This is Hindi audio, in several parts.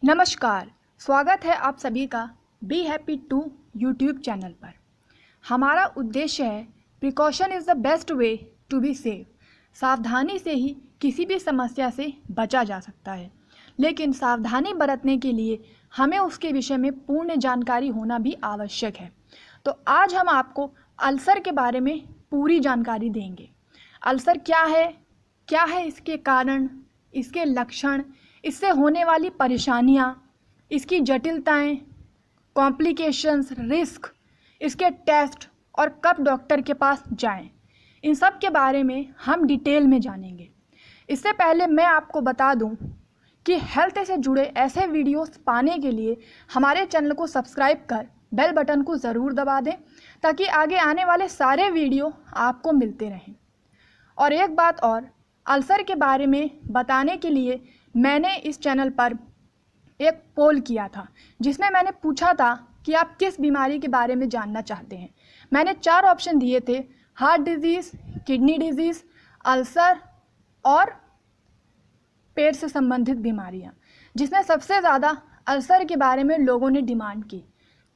नमस्कार, स्वागत है आप सभी का be happy to YouTube channel पर। हमारा उद्देश्य है precaution is the best way to be safe. सावधानी से ही किसी भी समस्या से बचा जा सकता है, लेकिन सावधानी बरतने के लिए हमें उसके विषय में पूर्ण जानकारी होना भी आवश्यक है। तो आज हम आपको अल्सर के बारे में पूरी जानकारी देंगे। अल्सर क्या है इसके कारण, इसके लक्षण, इससे होने वाली परेशानियाँ, इसकी जटिलताएं, कॉम्प्लिकेशंस, रिस्क, इसके टेस्ट और कब डॉक्टर के पास जाएं, इन सब के बारे में हम डिटेल में जानेंगे। इससे पहले मैं आपको बता दूं कि हेल्थ से जुड़े ऐसे वीडियोस पाने के लिए हमारे चैनल को सब्सक्राइब कर बेल बटन को ज़रूर दबा दें, ताकि आगे आने वाले सारे वीडियो आपको मिलते रहें। और एक बात और, अल्सर के बारे में बताने के लिए मैंने इस चैनल पर एक पोल किया था, जिसमें मैंने पूछा था कि आप किस बीमारी के बारे में जानना चाहते हैं। मैंने 4 ऑप्शन दिए थे: heart disease, kidney disease, ulcer और पेट से संबंधित बीमारियां, जिसमें सबसे ज़्यादा अल्सर के बारे में लोगों ने डिमांड की।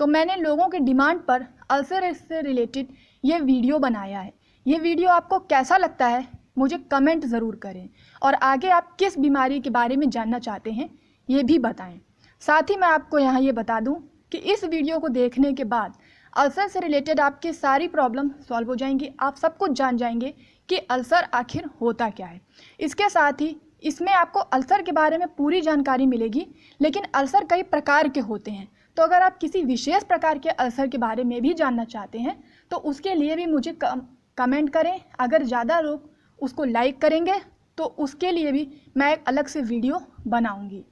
तो मैंने लोगों के डिमांड पर अल्सर से रिलेटेड ये वीडियो बनाया है। ये वीडियो आपको कैसा लगता है मुझे कमेंट ज़रूर करें, और आगे आप किस बीमारी के बारे में जानना चाहते हैं ये भी बताएं। साथ ही मैं आपको यहाँ ये बता दूं कि इस वीडियो को देखने के बाद अल्सर से रिलेटेड आपकी सारी प्रॉब्लम सॉल्व हो जाएंगी। आप सब कुछ जान जाएंगे कि अल्सर आखिर होता क्या है। इसके साथ ही इसमें आपको अल्सर के बारे में पूरी जानकारी मिलेगी, लेकिन अल्सर कई प्रकार के होते हैं। तो अगर आप किसी विशेष प्रकार के अल्सर के बारे में भी जानना चाहते हैं तो उसके लिए भी मुझे कमेंट करें। अगर ज़्यादा लोग उसको लाइक करेंगे तो उसके लिए भी मैं एक अलग से वीडियो बनाऊंगी।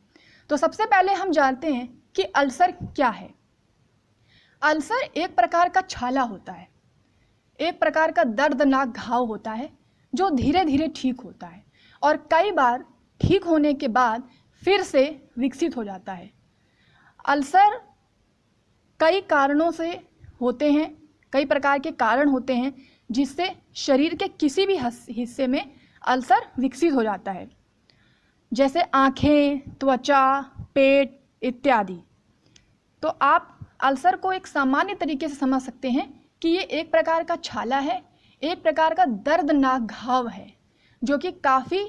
तो सबसे पहले हम जानते हैं कि अल्सर क्या है। अल्सर एक प्रकार का छाला होता है, एक प्रकार का दर्दनाक घाव होता है जो धीरे धीरे ठीक होता है और कई बार ठीक होने के बाद फिर से विकसित हो जाता है। अल्सर कई कारणों से होते हैं, कई प्रकार के कारण होते हैं जिससे शरीर के किसी भी हिस्से में अल्सर विकसित हो जाता है, जैसे आँखें, त्वचा, पेट इत्यादि। तो आप अल्सर को एक सामान्य तरीके से समझ सकते हैं कि ये एक प्रकार का छाला है, एक प्रकार का दर्दनाक घाव है जो कि काफ़ी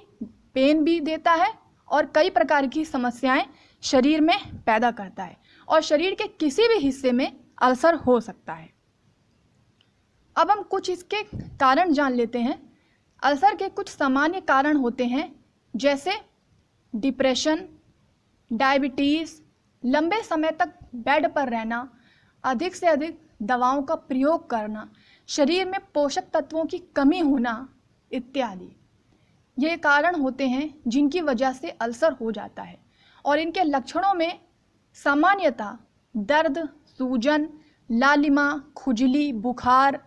पेन भी देता है और कई प्रकार की समस्याएं शरीर में पैदा करता है, और शरीर के किसी भी हिस्से में अल्सर हो सकता है। अब हम कुछ इसके कारण जान लेते हैं। अल्सर के कुछ सामान्य कारण होते हैं, जैसे डिप्रेशन, डायबिटीज़, लंबे समय तक बेड पर रहना, अधिक से अधिक दवाओं का प्रयोग करना, शरीर में पोषक तत्वों की कमी होना इत्यादि। ये कारण होते हैं जिनकी वजह से अल्सर हो जाता है। और इनके लक्षणों में सामान्यतः दर्द, सूजन, लालिमा, खुजली, बुखार,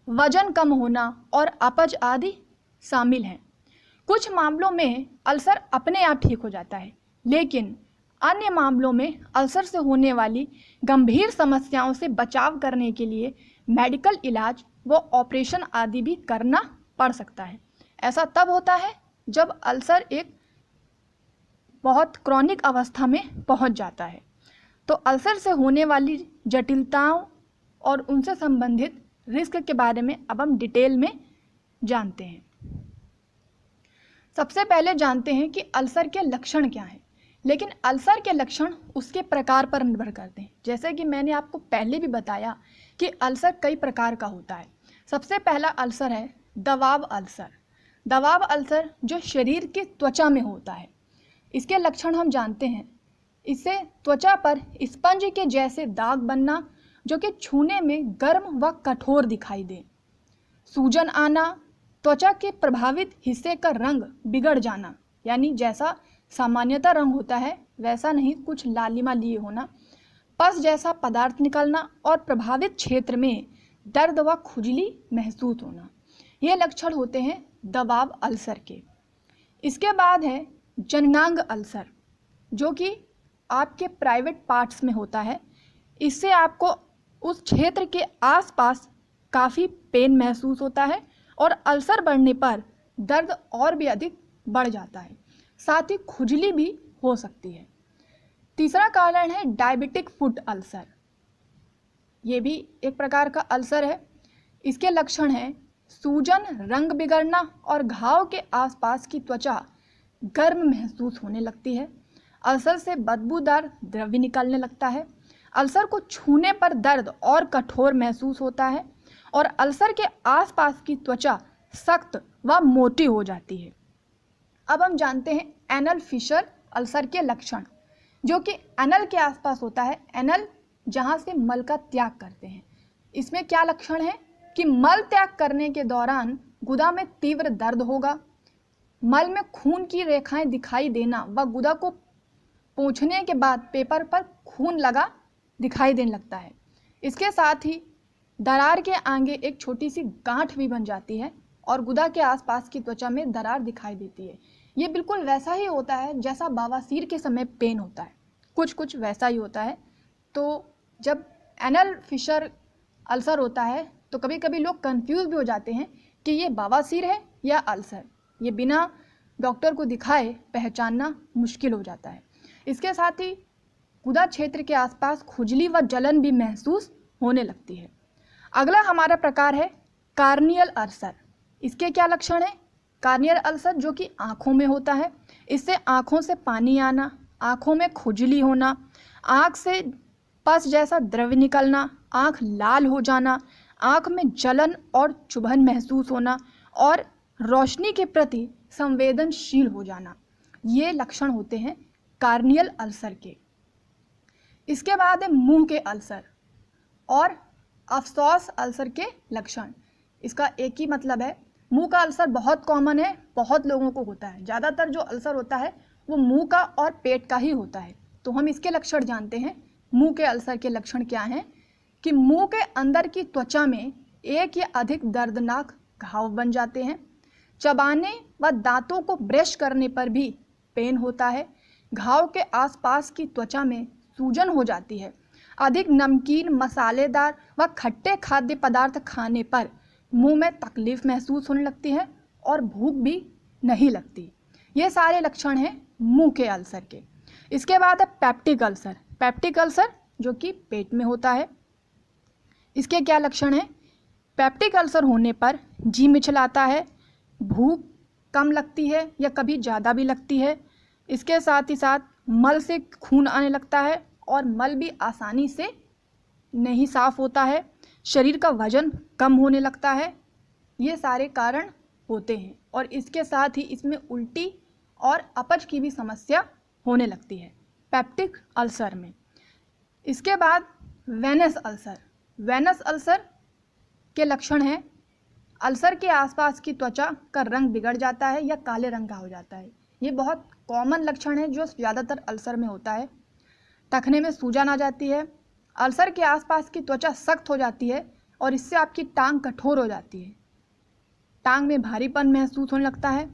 वजन कम होना और अपच आदि शामिल हैं। कुछ मामलों में अल्सर अपने आप ठीक हो जाता है, लेकिन अन्य मामलों में अल्सर से होने वाली गंभीर समस्याओं से बचाव करने के लिए मेडिकल इलाज व ऑपरेशन आदि भी करना पड़ सकता है। ऐसा तब होता है जब अल्सर एक बहुत क्रॉनिक अवस्था में पहुंच जाता है। तो अल्सर से होने वाली जटिलताओं और उनसे संबंधित रिस्क के बारे में अब हम डिटेल में जानते हैं। सबसे पहले जानते हैं कि अल्सर के लक्षण क्या हैं। लेकिन अल्सर के लक्षण उसके प्रकार पर निर्भर करते हैं। जैसे कि मैंने आपको पहले भी बताया कि अल्सर कई प्रकार का होता है। सबसे पहला अल्सर है दबाव अल्सर। दबाव अल्सर जो शरीर की त्वचा में होता है, इसके लक्षण हम जानते हैं। इससे त्वचा पर स्पंज के जैसे दाग बनना जो कि छूने में गर्म व कठोर दिखाई दे, सूजन आना, त्वचा के प्रभावित हिस्से का रंग बिगड़ जाना, यानी जैसा सामान्यतः रंग होता है वैसा नहीं, कुछ लालिमा लिए होना, पस जैसा पदार्थ निकलना और प्रभावित क्षेत्र में दर्द व खुजली महसूस होना। ये लक्षण होते हैं दबाव अल्सर के। इसके बाद है जननांग अल्सर, जो कि आपके प्राइवेट पार्ट्स में होता है। इससे आपको उस क्षेत्र के आसपास काफ़ी पेन महसूस होता है और अल्सर बढ़ने पर दर्द और भी अधिक बढ़ जाता है, साथ ही खुजली भी हो सकती है। तीसरा कारण है डायबिटिक फुट अल्सर। ये भी एक प्रकार का अल्सर है। इसके लक्षण हैं सूजन, रंग बिगड़ना और घाव के आसपास की त्वचा गर्म महसूस होने लगती है। अल्सर से बदबूदार द्रव्य निकलने लगता है। अल्सर को छूने पर दर्द और कठोर महसूस होता है और अल्सर के आसपास की त्वचा सख्त व मोटी हो जाती है। अब हम जानते हैं एनल फिशर अल्सर के लक्षण, जो कि एनल के आसपास होता है। एनल जहाँ से मल का त्याग करते हैं। इसमें क्या लक्षण है कि मल त्याग करने के दौरान गुदा में तीव्र दर्द होगा, मल में खून की रेखाएं दिखाई देना व गुदा को पोंछने के बाद पेपर पर खून लगा दिखाई देने लगता है। इसके साथ ही दरार के आगे एक छोटी सी गांठ भी बन जाती है और गुदा के आसपास की त्वचा में दरार दिखाई देती है। ये बिल्कुल वैसा ही होता है जैसा बवासीर के समय पेन होता है, कुछ वैसा ही होता है। तो जब एनल फिशर अल्सर होता है तो कभी कभी लोग कंफ्यूज भी हो जाते हैं कि ये बवासीर है या अल्सर। ये बिना डॉक्टर को दिखाए पहचानना मुश्किल हो जाता है। इसके साथ ही गुदा क्षेत्र के आसपास खुजली व जलन भी महसूस होने लगती है। अगला हमारा प्रकार है कार्नियल अल्सर। इसके क्या लक्षण है? कार्नियल अल्सर जो कि आँखों में होता है। इससे आँखों से पानी आना, आँखों में खुजली होना, आँख से पस जैसा द्रव्य निकलना, आँख लाल हो जाना, आँख में जलन और चुभन महसूस होना और रोशनी के प्रति संवेदनशील हो जाना, ये लक्षण होते हैं कार्नियल अल्सर के। इसके बाद है मुंह के अल्सर और अफसोस अल्सर के लक्षण। इसका एक ही मतलब है। मुंह का अल्सर बहुत कॉमन है, बहुत लोगों को होता है। ज़्यादातर जो अल्सर होता है वो मुंह का और पेट का ही होता है। तो हम इसके लक्षण जानते हैं। मुंह के अल्सर के लक्षण क्या हैं कि मुंह के अंदर की त्वचा में एक या अधिक दर्दनाक घाव बन जाते हैं। चबाने व दांतों को ब्रश करने पर भी पेन होता है। घाव के आसपास की त्वचा में सूजन हो जाती है। अधिक नमकीन, मसालेदार व खट्टे खाद्य पदार्थ खाने पर मुंह में तकलीफ महसूस होने लगती है और भूख भी नहीं लगती। ये सारे लक्षण हैं मुंह के अल्सर के। इसके बाद है पेप्टिक अल्सर। पेप्टिक अल्सर जो कि पेट में होता है। इसके क्या लक्षण हैं? पेप्टिक अल्सर होने पर जी मिचलाता है, भूख कम लगती है या कभी ज़्यादा भी लगती है। इसके साथ ही साथ मल से खून आने लगता है और मल भी आसानी से नहीं साफ होता है। शरीर का वजन कम होने लगता है। ये सारे कारण होते हैं और इसके साथ ही इसमें उल्टी और अपच की भी समस्या होने लगती है पेप्टिक अल्सर में। इसके बाद वेनस अल्सर। वेनस अल्सर के लक्षण हैं अल्सर के आसपास की त्वचा का रंग बिगड़ जाता है या काले रंग का हो जाता है। ये बहुत कॉमन लक्षण है जो ज़्यादातर अल्सर में होता है। टखने में सूजन आ जाती है। अल्सर के आसपास की त्वचा सख्त हो जाती है और इससे आपकी टांग कठोर हो जाती है। टांग में भारीपन महसूस होने लगता है।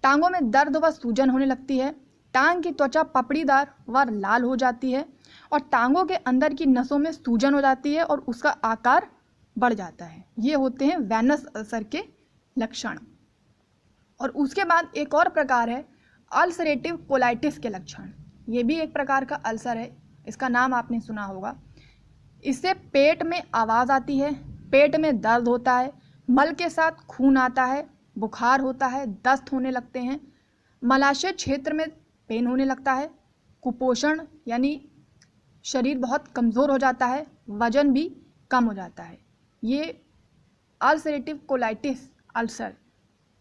टांगों में दर्द व सूजन होने लगती है। टांग की त्वचा पपड़ीदार व लाल हो जाती है और टांगों के अंदर की नसों में सूजन हो जाती है और उसका आकार बढ़ जाता है। ये होते हैं वेनस अल्सर के लक्षण। और उसके बाद एक और प्रकार है अल्सरेटिव कोलाइटिस के लक्षण। ये भी एक प्रकार का अल्सर है। इसका नाम आपने सुना होगा। इससे पेट में आवाज़ आती है, पेट में दर्द होता है, मल के साथ खून आता है, बुखार होता है, दस्त होने लगते हैं, मलाशय क्षेत्र में पेन होने लगता है, कुपोषण यानी शरीर बहुत कमज़ोर हो जाता है, वजन भी कम हो जाता है। ये अल्सरेटिव कोलाइटिस अल्सर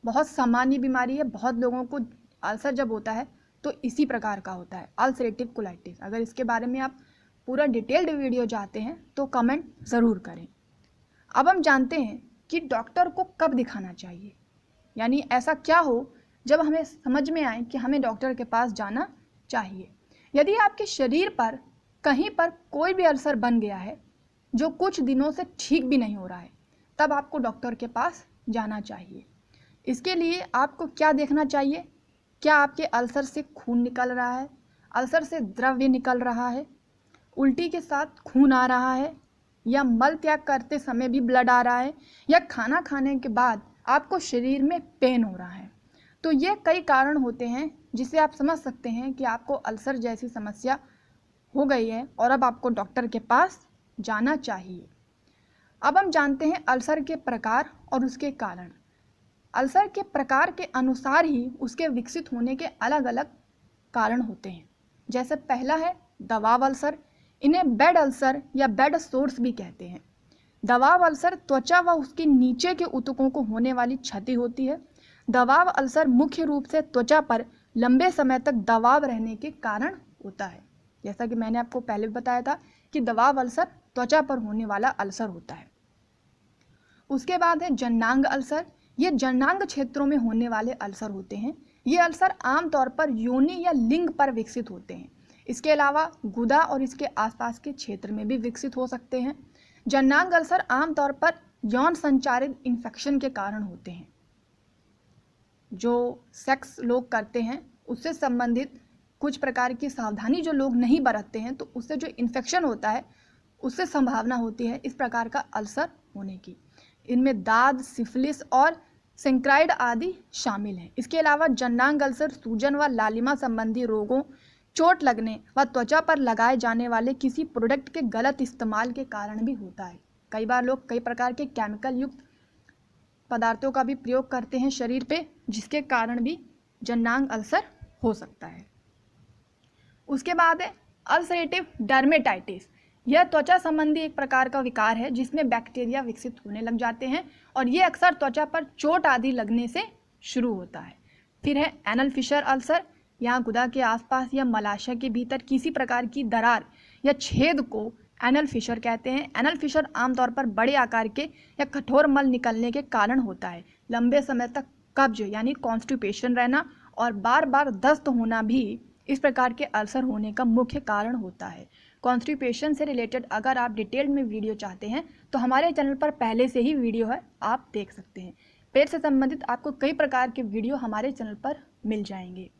बहुत सामान्य बीमारी है। बहुत लोगों को अल्सर जब होता है तो इसी प्रकार का होता है अल्सरेटिव कोलाइटिस। अगर इसके बारे में आप पूरा डिटेल्ड वीडियो चाहते हैं तो कमेंट ज़रूर करें। अब हम जानते हैं कि डॉक्टर को कब दिखाना चाहिए, यानी ऐसा क्या हो जब हमें समझ में आए कि हमें डॉक्टर के पास जाना चाहिए। यदि आपके शरीर पर कहीं पर कोई भी अल्सर बन गया है जो कुछ दिनों से ठीक भी नहीं हो रहा है, तब आपको डॉक्टर के पास जाना चाहिए। इसके लिए आपको क्या देखना चाहिए? क्या आपके अल्सर से खून निकल रहा है, अल्सर से द्रव्य निकल रहा है, उल्टी के साथ खून आ रहा है, या मल त्याग करते समय भी ब्लड आ रहा है, या खाना खाने के बाद आपको शरीर में पेन हो रहा है। तो ये कई कारण होते हैं जिसे आप समझ सकते हैं कि आपको अल्सर जैसी समस्या हो गई है और अब आपको डॉक्टर के पास जाना चाहिए। अब हम जानते हैं अल्सर के प्रकार और उसके कारण। अल्सर के प्रकार के अनुसार ही उसके विकसित होने के अलग अलग कारण होते हैं। जैसे पहला है दबाव अल्सर, इन्हें बेड अल्सर या बेड सोर्स भी कहते हैं। दबाव अल्सर त्वचा व उसके नीचे के ऊतकों को होने वाली क्षति होती है। दबाव अल्सर मुख्य रूप से त्वचा पर लंबे समय तक दबाव रहने के कारण होता है। जैसा कि मैंने आपको पहले बताया था कि दबाव अल्सर त्वचा पर होने वाला अल्सर होता है। उसके बाद है जननांग अल्सर। ये जननांग क्षेत्रों में होने वाले अल्सर होते हैं। ये अल्सर आमतौर पर योनि या लिंग पर विकसित होते हैं। इसके अलावा गुदा और इसके आसपास के क्षेत्र में भी विकसित हो सकते हैं। जननांग अल्सर आमतौर पर यौन संचारित इन्फेक्शन के कारण होते हैं। जो सेक्स लोग करते हैं उससे संबंधित कुछ प्रकार की सावधानी जो लोग नहीं बरतते हैं तो उससे जो इन्फेक्शन होता है उससे संभावना होती है इस प्रकार का अल्सर होने की। इनमें दाद, सिफिलिस और सेंक्राइड आदि शामिल हैं। इसके अलावा जननांग अल्सर सूजन व लालिमा संबंधी रोगों, चोट लगने व त्वचा पर लगाए जाने वाले किसी प्रोडक्ट के गलत इस्तेमाल के कारण भी होता है। कई बार लोग कई प्रकार के केमिकल युक्त पदार्थों का भी प्रयोग करते हैं शरीर पे, जिसके कारण भी जननांग अल्सर हो सकता है। उसके बाद है अल्सरेटिव डर्मेटाइटिस। यह त्वचा संबंधी एक प्रकार का विकार है जिसमें बैक्टीरिया विकसित होने लग जाते हैं और ये अक्सर त्वचा पर चोट आदि लगने से शुरू होता है। फिर है एनल फिशर अल्सर। यहाँ गुदा के आसपास या मलाशय के भीतर किसी प्रकार की दरार या छेद को एनल फिशर कहते हैं। एनल फिशर आमतौर पर बड़े आकार के या कठोर मल निकलने के कारण होता है। लंबे समय तक कब्ज यानी कॉन्स्टिपेशन रहना और बार बार दस्त होना भी इस प्रकार के अल्सर होने का मुख्य कारण होता है। कॉन्स्टिपेशन से रिलेटेड अगर आप डिटेल में वीडियो चाहते हैं तो हमारे चैनल पर पहले से ही वीडियो है, आप देख सकते हैं। पेट से संबंधित आपको कई प्रकार के वीडियो हमारे चैनल पर मिल जाएंगे।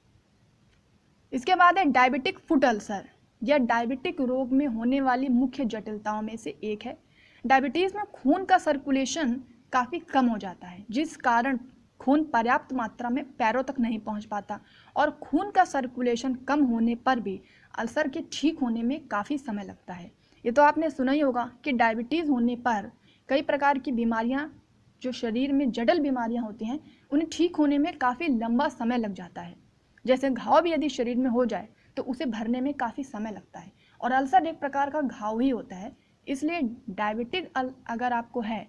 इसके बाद है डायबिटिक फुट अल्सर। यह डायबिटिक रोग में होने वाली मुख्य जटिलताओं में से एक है। डायबिटीज़ में खून का सर्कुलेशन काफ़ी कम हो जाता है जिस कारण खून पर्याप्त मात्रा में पैरों तक नहीं पहुंच पाता और खून का सर्कुलेशन कम होने पर भी अल्सर के ठीक होने में काफ़ी समय लगता है। ये तो आपने सुना ही होगा कि डायबिटीज़ होने पर कई प्रकार की बीमारियां, जो शरीर में जटिल बीमारियां होती हैं, उन्हें ठीक होने में काफ़ी लंबा समय लग जाता है। जैसे घाव भी यदि शरीर में हो जाए तो उसे भरने में काफ़ी समय लगता है और अल्सर एक प्रकार का घाव ही होता है। इसलिए डायबिटिक अगर आपको है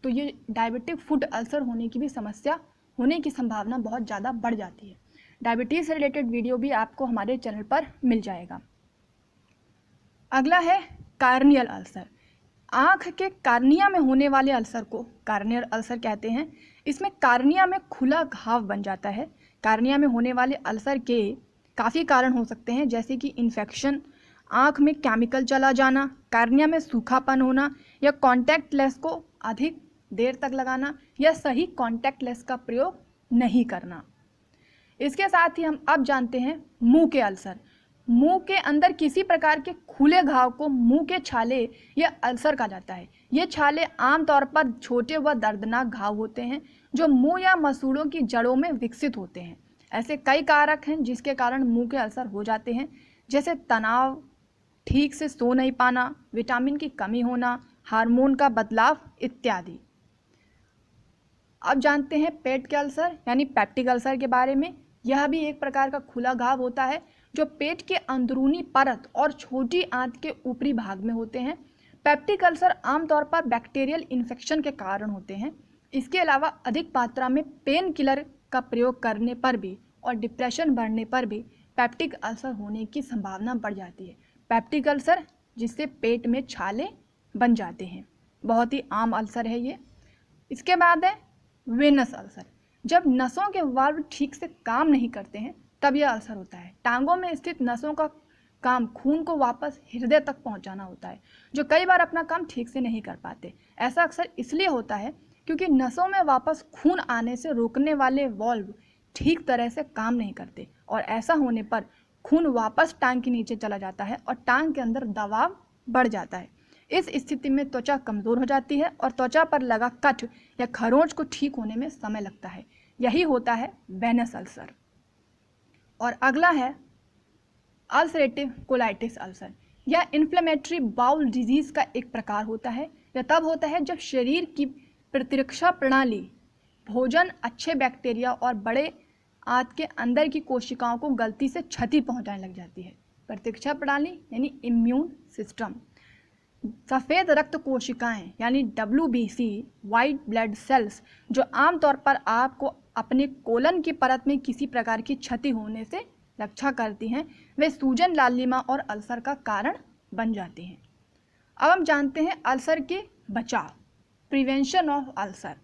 तो ये डायबिटिक फुट अल्सर होने की भी समस्या होने की संभावना बहुत ज़्यादा बढ़ जाती है। डायबिटीज़ से रिलेटेड वीडियो भी आपको हमारे चैनल पर मिल जाएगा। अगला है कार्नियल अल्सर। आँख के कार्निया में होने वाले अल्सर को कार्नियल अल्सर कहते हैं। इसमें कार्निया में खुला घाव बन जाता है। कार्निया में होने वाले अल्सर के काफ़ी कारण हो सकते हैं, जैसे कि इन्फेक्शन, आँख में केमिकल चला जाना, कार्निया में सूखापन होना या कॉन्टैक्ट लेंस को अधिक देर तक लगाना या सही कॉन्टैक्ट लेंस का प्रयोग नहीं करना। इसके साथ ही हम अब जानते हैं मुंह के अल्सर। मुंह के अंदर किसी प्रकार के खुले घाव को मुंह के छाले या अल्सर कहा जाता है। ये छाले आमतौर पर छोटे व दर्दनाक घाव होते हैं जो मुंह या मसूड़ों की जड़ों में विकसित होते हैं। ऐसे कई कारक हैं जिसके कारण मुंह के अल्सर हो जाते हैं, जैसे तनाव, ठीक से सो नहीं पाना, विटामिन की कमी होना, हार्मोन का बदलाव इत्यादि। अब जानते हैं पेट के अल्सर यानी पेप्टिक अल्सर के बारे में। यह भी एक प्रकार का खुला घाव होता है जो पेट के अंदरूनी परत और छोटी आंत के ऊपरी भाग में होते हैं। पेप्टिक अल्सर आमतौर पर बैक्टीरियल इन्फेक्शन के कारण होते हैं। इसके अलावा अधिक मात्रा में पेन किलर का प्रयोग करने पर भी और डिप्रेशन बढ़ने पर भी पेप्टिक अल्सर होने की संभावना बढ़ जाती है। पेप्टिक अल्सर जिससे पेट में छाले बन जाते हैं, बहुत ही आम अल्सर है ये। इसके बाद है वेनस अल्सर। जब नसों के वाल्व ठीक से काम नहीं करते हैं तब यह अल्सर होता है। टांगों में स्थित नसों का काम खून को वापस हृदय तक पहुंचाना होता है, जो कई बार अपना काम ठीक से नहीं कर पाते। ऐसा अक्सर इसलिए होता है क्योंकि नसों में वापस खून आने से रोकने वाले वाल्व ठीक तरह से काम नहीं करते और ऐसा होने पर खून वापस टांग के नीचे चला जाता है और टांग के अंदर दबाव बढ़ जाता है। इस स्थिति में त्वचा कमज़ोर हो जाती है और त्वचा पर लगा कट या खरोंच को ठीक होने में समय लगता है। यही होता है वेनस अल्सर। और अगला है अल्सरेटिव कोलाइटिस अल्सर, यह इन्फ्लेमेटरी बाउल डिजीज़ का एक प्रकार होता है। यह तब होता है जब शरीर की प्रतिरक्षा प्रणाली भोजन, अच्छे बैक्टीरिया और बड़े आंत के अंदर की कोशिकाओं को गलती से क्षति पहुंचाने लग जाती है। प्रतिरक्षा प्रणाली यानी इम्यून सिस्टम। सफ़ेद रक्त कोशिकाएं यानी WBC वाइट ब्लड सेल्स, जो आमतौर पर आपको अपने कोलन की परत में किसी प्रकार की क्षति होने से रक्षा करती हैं, वे सूजन, लालिमा और अल्सर का कारण बन जाती हैं। अब हम जानते हैं अल्सर के बचाव, प्रिवेंशन ऑफ अल्सर।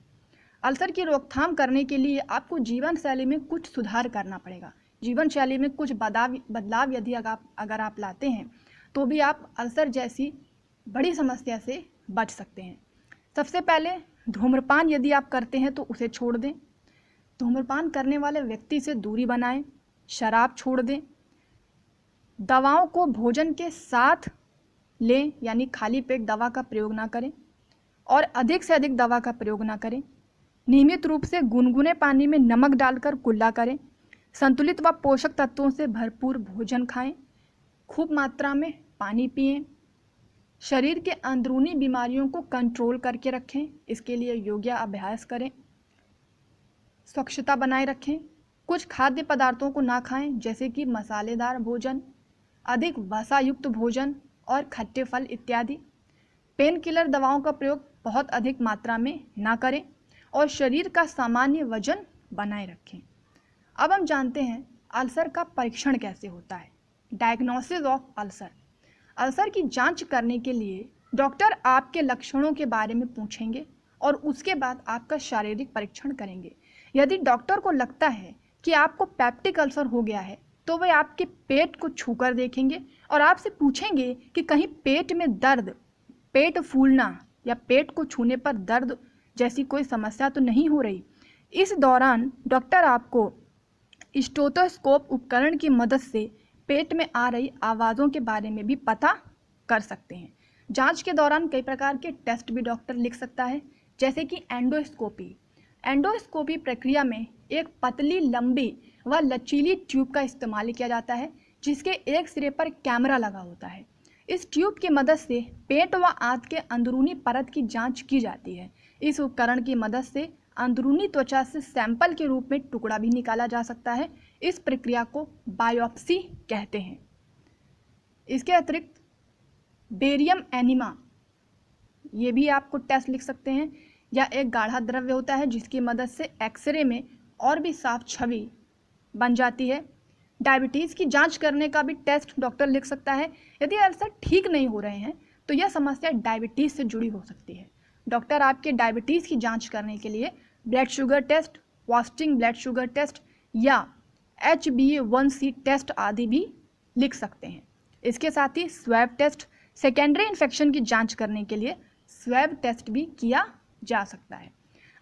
अल्सर की रोकथाम करने के लिए आपको जीवन शैली में कुछ सुधार करना पड़ेगा। जीवन शैली में कुछ बदलाव यदि अगर आप लाते हैं तो भी आप अल्सर जैसी बड़ी समस्या से बच सकते हैं। सबसे पहले धूम्रपान यदि आप करते हैं तो उसे छोड़ दें। धूम्रपान करने वाले व्यक्ति से दूरी बनाएं। शराब छोड़ दें। दवाओं को भोजन के साथ लें यानी खाली पेट दवा का प्रयोग ना करें और अधिक से अधिक दवा का प्रयोग ना करें। नियमित रूप से गुनगुने पानी में नमक डालकर कुल्ला करें। संतुलित व पोषक तत्वों से भरपूर भोजन खाएं। खूब मात्रा में पानी पिएं। शरीर के अंदरूनी बीमारियों को कंट्रोल करके रखें, इसके लिए योगा अभ्यास करें। स्वच्छता बनाए रखें। कुछ खाद्य पदार्थों को ना खाएं जैसे कि मसालेदार भोजन, अधिक वसा युक्त भोजन और खट्टे फल इत्यादि। पेन किलर दवाओं का प्रयोग बहुत अधिक मात्रा में ना करें और शरीर का सामान्य वजन बनाए रखें। अब हम जानते हैं अल्सर का परीक्षण कैसे होता है। Diagnosis of ulcer. अल्सर की जांच करने के लिए डॉक्टर आपके लक्षणों के बारे में पूछेंगे और उसके बाद आपका शारीरिक परीक्षण करेंगे। यदि डॉक्टर को लगता है कि आपको पेप्टिक अल्सर हो गया है तो वे आपके पेट को छूकर देखेंगे और आपसे पूछेंगे कि कहीं पेट में दर्द, पेट फूलना या पेट को छूने पर दर्द जैसी कोई समस्या तो नहीं हो रही। इस दौरान डॉक्टर आपको स्टेथोस्कोप उपकरण की मदद से पेट में आ रही आवाज़ों के बारे में भी पता कर सकते हैं। जांच के दौरान कई प्रकार के टेस्ट भी डॉक्टर लिख सकता है, जैसे कि एंडोस्कोपी। एंडोस्कोपी प्रक्रिया में एक पतली, लंबी व लचीली ट्यूब का इस्तेमाल किया जाता है जिसके एक सिरे पर कैमरा लगा होता है। इस ट्यूब की मदद से पेट व आंत के अंदरूनी परत की जांच की जाती है। इस उपकरण की मदद से अंदरूनी त्वचा से सैंपल के रूप में टुकड़ा भी निकाला जा सकता है। इस प्रक्रिया को बायोप्सी कहते हैं। इसके अतिरिक्त बेरियम एनीमा, ये भी आपको टेस्ट लिख सकते हैं। यह एक गाढ़ा द्रव्य होता है जिसकी मदद से एक्सरे में और भी साफ छवि बन जाती है। डायबिटीज़ की जांच करने का भी टेस्ट डॉक्टर लिख सकता है। यदि अल्सर ठीक नहीं हो रहे हैं तो यह समस्या डायबिटीज़ से जुड़ी हो सकती है। डॉक्टर आपके डायबिटीज़ की जांच करने के लिए blood sugar test, fasting blood sugar test या HbA1c टेस्ट आदि भी लिख सकते हैं। इसके साथ ही स्वैब टेस्ट, सेकेंडरी इन्फेक्शन की जांच करने के लिए स्वैब टेस्ट भी किया जा सकता है।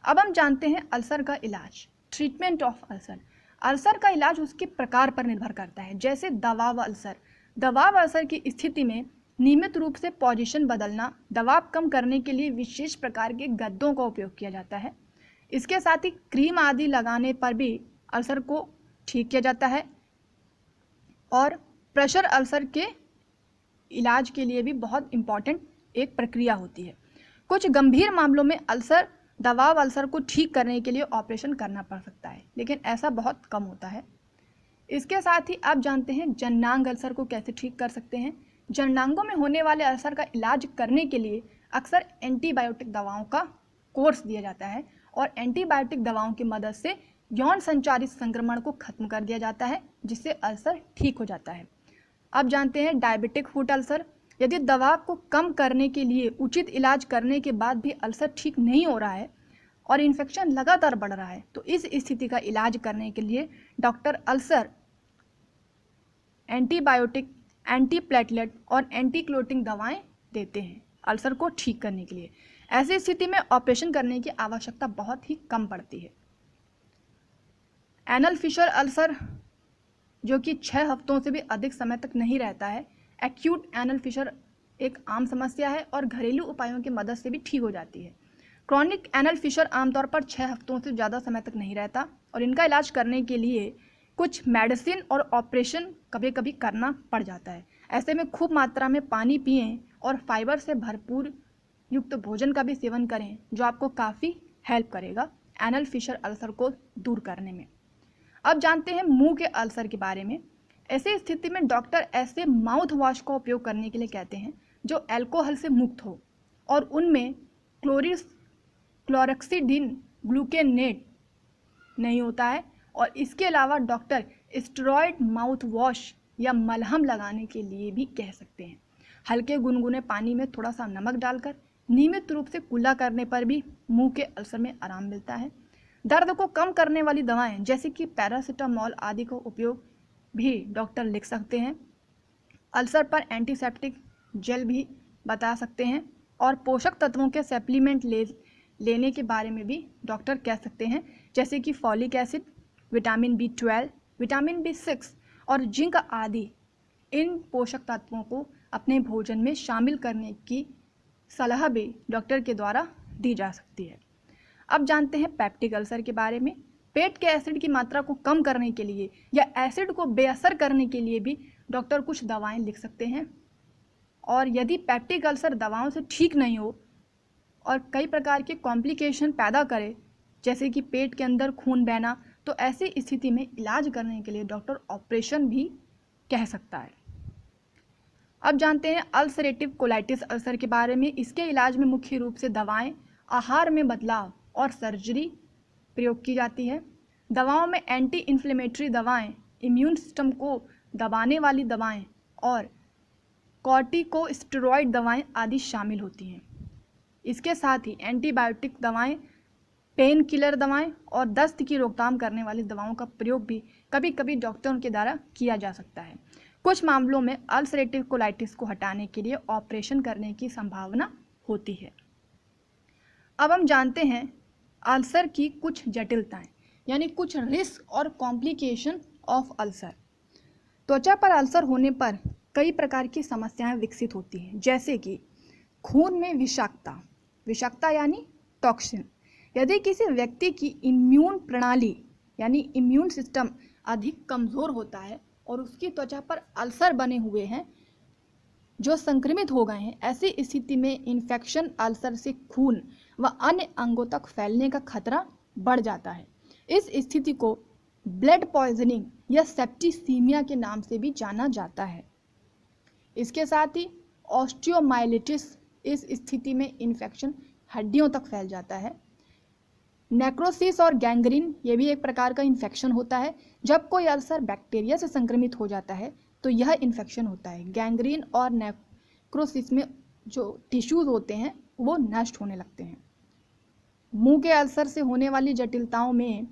अब हम जानते हैं अल्सर का इलाज, ट्रीटमेंट ऑफ अल्सर। अल्सर का इलाज उसके प्रकार पर निर्भर करता है, जैसे दबाव अल्सर। दबाव अल्सर की स्थिति में नियमित रूप से पोजीशन बदलना, दबाव कम करने के लिए विशेष प्रकार के गद्दों का उपयोग किया जाता है। इसके साथ ही क्रीम आदि लगाने पर भी अल्सर को ठीक किया जाता है और प्रेशर अल्सर के इलाज के लिए भी बहुत इम्पॉर्टेंट एक प्रक्रिया होती है। कुछ गंभीर मामलों में दबाव अल्सर को ठीक करने के लिए ऑपरेशन करना पड़ सकता है, लेकिन ऐसा बहुत कम होता है। इसके साथ ही आप जानते हैं जननांग अल्सर को कैसे ठीक कर सकते हैं। जननांगों में होने वाले अल्सर का इलाज करने के लिए अक्सर एंटीबायोटिक दवाओं का कोर्स दिया जाता है और एंटीबायोटिक दवाओं की मदद से यौन संचारित संक्रमण को खत्म कर दिया जाता है, जिससे अल्सर ठीक हो जाता है। अब जानते हैं डायबिटिक फुट अल्सर। यदि दबाव को कम करने के लिए उचित इलाज करने के बाद भी अल्सर ठीक नहीं हो रहा है और इन्फेक्शन लगातार बढ़ रहा है, तो इस स्थिति का इलाज करने के लिए डॉक्टर अल्सर एंटीबायोटिक, एंटीप्लेटलेट और एंटीक्लोटिंग दवाएं देते हैं अल्सर को ठीक करने के लिए। ऐसी स्थिति में ऑपरेशन करने की आवश्यकता बहुत ही कम पड़ती है। एनल फिशर अल्सर, जो कि 6 हफ्तों से भी अधिक समय तक नहीं रहता है। एक्यूट एनल फिशर एक आम समस्या है और घरेलू उपायों की मदद से भी ठीक हो जाती है। क्रॉनिक एनल फिशर आमतौर पर 6 हफ्तों से ज़्यादा समय तक नहीं रहता और इनका इलाज करने के लिए कुछ मेडिसिन और ऑपरेशन कभी कभी करना पड़ जाता है। ऐसे में खूब मात्रा में पानी पिएं और फाइबर से भरपूर युक्त भोजन का भी सेवन करें, जो आपको काफ़ी हेल्प करेगा एनल फिशर अल्सर को दूर करने में। अब जानते हैं मुंह के अल्सर के बारे में। ऐसे स्थिति में डॉक्टर ऐसे माउथ वॉश का उपयोग करने के लिए कहते हैं जो अल्कोहल से मुक्त हो और उनमें क्लोरेक्सिडिन ग्लूकेनेट नहीं होता है। और इसके अलावा डॉक्टर स्टेरॉयड माउथ वॉश या मलहम लगाने के लिए भी कह सकते हैं। हल्के गुनगुने पानी में थोड़ा सा नमक डालकर नियमित रूप से कुल्ला करने पर भी मुंह के अल्सर में आराम मिलता है। दर्द को कम करने वाली दवाएं जैसे कि पैरासीटामोल आदि का उपयोग भी डॉक्टर लिख सकते हैं। अल्सर पर एंटीसेप्टिक जेल भी बता सकते हैं और पोषक तत्वों के सप्लीमेंट लेने के बारे में भी डॉक्टर कह सकते हैं, जैसे कि folic acid, vitamin B12, vitamin B6 और जिंक आदि। इन पोषक तत्वों को अपने भोजन में शामिल करने की सलाह भी डॉक्टर के द्वारा दी जा सकती है। अब जानते हैं पेप्टिक अल्सर के बारे में। पेट के एसिड की मात्रा को कम करने के लिए या एसिड को बेअसर करने के लिए भी डॉक्टर कुछ दवाएं लिख सकते हैं। और यदि पेप्टिक अल्सर दवाओं से ठीक नहीं हो और कई प्रकार के कॉम्प्लिकेशन पैदा करे, जैसे कि पेट के अंदर खून बहना, तो ऐसी स्थिति में इलाज करने के लिए डॉक्टर ऑपरेशन भी कह सकता है। अब जानते हैं अल्सरेटिव कोलाइटिस अल्सर के बारे में। इसके इलाज में मुख्य रूप से दवाएं, आहार में बदलाव और सर्जरी प्रयोग की जाती है। दवाओं में एंटी इन्फ्लेमेटरी दवाएं, इम्यून सिस्टम को दबाने वाली दवाएं और कॉर्टिकोस्टेरॉइड दवाएं आदि शामिल होती हैं। इसके साथ ही एंटीबायोटिक दवाएं, पेन किलर दवाएं और दस्त की रोकथाम करने वाली दवाओं का प्रयोग भी कभी कभी डॉक्टरों के द्वारा किया जा सकता है। कुछ मामलों में अल्सरेटिव कोलाइटिस को हटाने के लिए ऑपरेशन करने की संभावना होती है। अब हम जानते हैं अल्सर की कुछ जटिलताएं, यानी कुछ रिस्क और कॉम्प्लिकेशन ऑफ अल्सर। त्वचा पर अल्सर होने पर कई प्रकार की समस्याएं विकसित होती हैं, जैसे कि खून में विषाक्तता यानी टॉक्सिन। यदि किसी व्यक्ति की इम्यून प्रणाली यानी इम्यून सिस्टम अधिक कमज़ोर होता है और उसकी त्वचा पर अल्सर बने हुए हैं जो संक्रमित हो गए हैं, ऐसी स्थिति में इन्फेक्शन अल्सर से खून व अन्य अंगों तक फैलने का खतरा बढ़ जाता है। इस स्थिति को ब्लड पॉइजनिंग या सेप्टिसीमिया के नाम से भी जाना जाता है। इसके साथ ही ऑस्टियोमाइलिटिस, इस स्थिति में इन्फेक्शन हड्डियों तक फैल जाता है। नेक्रोसिस और गैंग्रीन, ये भी एक प्रकार का इन्फेक्शन होता है। जब कोई अल्सर बैक्टीरिया से संक्रमित हो जाता है तो यह इन्फेक्शन होता है। गैंग्रीन और नेक्रोसिस में जो टिश्यूज होते हैं वो नष्ट होने लगते हैं। मुंह के अल्सर से होने वाली जटिलताओं में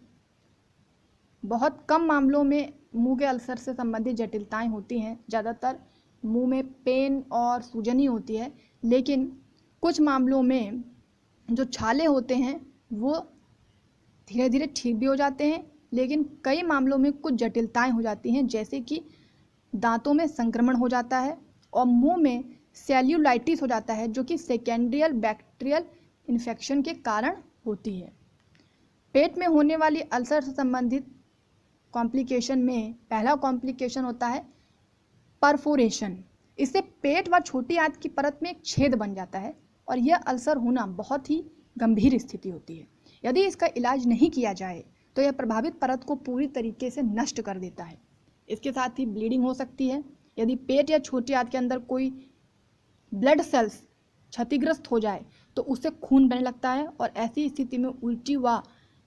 बहुत कम मामलों में मुंह के अल्सर से संबंधित जटिलताएं होती हैं। ज़्यादातर मुंह में पेन और सूजन ही होती है, लेकिन कुछ मामलों में जो छाले होते हैं वो धीरे धीरे ठीक भी हो जाते हैं, लेकिन कई मामलों में कुछ जटिलताएं हो जाती हैं, जैसे कि दांतों में संक्रमण हो जाता है और मुंह में सेल्यूलाइटिस हो जाता है, जो कि सेकेंड्रियल बैक्टीरियल इन्फेक्शन के कारण होती है। पेट में होने वाली अल्सर से संबंधित कॉम्प्लिकेशन में पहला कॉम्प्लिकेशन होता है परफोरेशन। इससे पेट व छोटी आंत की परत में एक छेद बन जाता है और यह अल्सर होना बहुत ही गंभीर स्थिति होती है। यदि इसका इलाज नहीं किया जाए तो यह प्रभावित परत को पूरी तरीके से नष्ट कर देता है। इसके साथ ही ब्लीडिंग हो सकती है। यदि पेट या छोटी आंत के अंदर कोई ब्लड सेल्स क्षतिग्रस्त हो जाए तो उससे खून बहने लगता है और ऐसी स्थिति में उल्टी व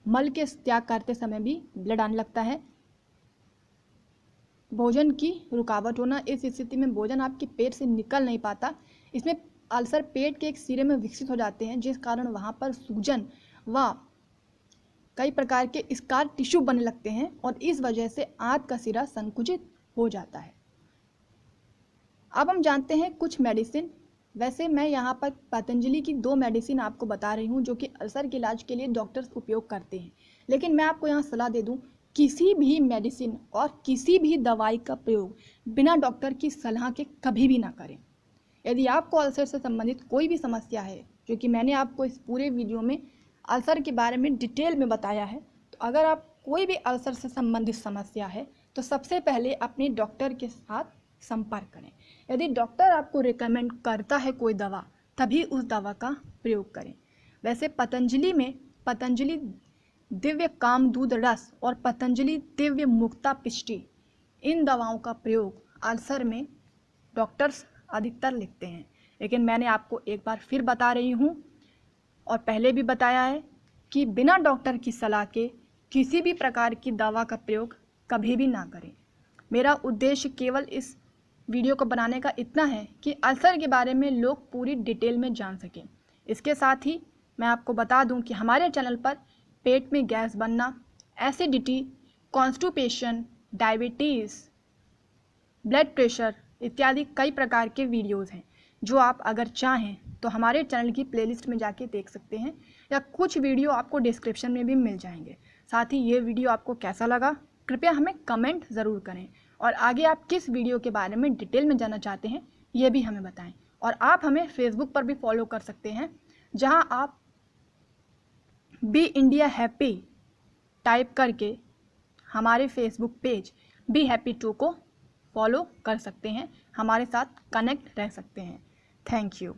मल के त्याग करते समय भी ब्लड आने लगता है। भोजन की रुकावट होना, इस स्थिति में भोजन आपके पेट से निकल नहीं पाता। इसमें अल्सर पेट के एक सिरे में विकसित हो जाते हैं, जिस कारण वहाँ पर सूजन व कई प्रकार के स्कार टिश्यू बनने लगते हैं और इस वजह से आंत का सिरा संकुचित हो जाता है। अब हम जानते हैं कुछ मेडिसिन। वैसे मैं यहाँ पर पतंजलि की 2 मेडिसिन आपको बता रही हूँ जो कि अल्सर के इलाज के लिए डॉक्टर्स उपयोग करते हैं, लेकिन मैं आपको यहाँ सलाह दे दूँ किसी भी मेडिसिन और किसी भी दवाई का प्रयोग बिना डॉक्टर की सलाह के कभी भी ना करें। यदि आपको अल्सर से संबंधित कोई भी समस्या है, जो कि मैंने आपको इस पूरे वीडियो में अल्सर के बारे में डिटेल में बताया है, तो अगर आप कोई भी अल्सर से संबंधित समस्या है तो सबसे पहले अपने डॉक्टर के साथ संपर्क करें। यदि डॉक्टर आपको रिकमेंड करता है कोई दवा, तभी उस दवा का प्रयोग करें। वैसे पतंजलि दिव्य कामदूत रस और पतंजलि दिव्य मुक्ता पिष्टी, इन दवाओं का प्रयोग अल्सर में डॉक्टर्स अधिकतर लिखते हैं। लेकिन मैंने आपको एक बार फिर बता रही हूँ और पहले भी बताया है कि बिना डॉक्टर की सलाह के किसी भी प्रकार की दवा का प्रयोग कभी भी ना करें। मेरा उद्देश्य केवल इस वीडियो को बनाने का इतना है कि अल्सर के बारे में लोग पूरी डिटेल में जान सकें। इसके साथ ही मैं आपको बता दूं कि हमारे चैनल पर पेट में गैस बनना, acidity, constipation, diabetes, blood pressure इत्यादि कई प्रकार के वीडियोज़ हैं जो आप अगर चाहें तो हमारे चैनल की प्लेलिस्ट में जाके देख सकते हैं, या कुछ वीडियो आपको डिस्क्रिप्शन में भी मिल जाएंगे। साथ ही ये वीडियो आपको कैसा लगा कृपया हमें कमेंट ज़रूर करें, और आगे आप किस वीडियो के बारे में डिटेल में जानना चाहते हैं ये भी हमें बताएं। और आप हमें फेसबुक पर भी फॉलो कर सकते हैं, जहां आप बी इंडिया हैप्पी टाइप करके हमारे फेसबुक पेज बी हैप्पी 2 को फॉलो कर सकते हैं, हमारे साथ कनेक्ट रह सकते हैं। Thank you.